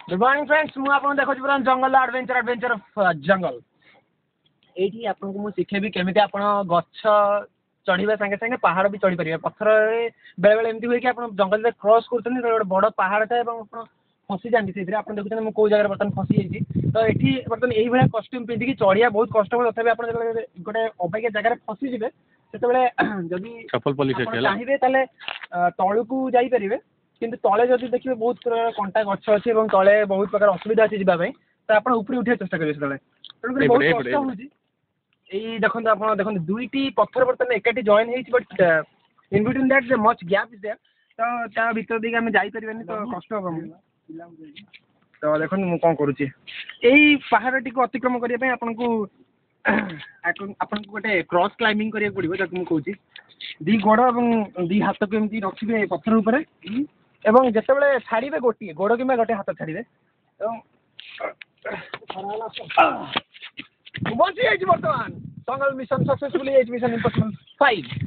good morning friends मु आपन देखो पुरा जंगल एडवेंचर जंगल एठी आपन को मु सिखेबी केमिति आपन गच्छ चढ़ीबा संगे संगे पहाड़ भी चढ़ी परिबे पत्थर बेले बेले एमती होय कि आपन जंगल रे क्रॉस करतनी तो बड़ पहाड़ था एवं आपन फसी जांती सेतिर आपन देखुछन मु को जगह बर्तन फसी जाईची तो एठी बर्तन एही भला कॉस्ट्यूम पिंदी कि चढ़िया बहुत कष्ट हो तथापि आपन गोटे अबाइके जगह रे फसी जिवे सेते बेले जदी चप्पल पॉलिश है चाहिबे ताले तळु को जाई परिबे किंतु तले जदि देखिबे बहुत कंटा गच्छ अछि एवं तले बहुत प्रकार असुविधा अछि जिबा पई तो आपन ऊपर उठे चेष्टा करिवे तले तले बहुत कष्ट होछि एई देखन आपन देखन दुईटी पत्थर बर्तन एकाठी जॉइन हेछि but in between that much gap is there तो ता भीतर दिके हम जाई परिबेनी तो कष्ट हो तो देखन मु कोन करूछि एई पहाड़टी को अतिक्रम करिया पई आपन को गोटे क्रॉस क्लाइंबिंग करिया पड़िबो जक मु कहूछि दी गोड़ एवं दी हाथ को एमती रखिबे पत्थर ऊपर एवं जते बेले छाड़ीबे गोटी गोड़ किबा गोटे हाथ छाड़ीबे एवं बची जाइछि वर्तमान जंगल मिशन सक्सेसफुली मिशन इम्पॉसिबल 5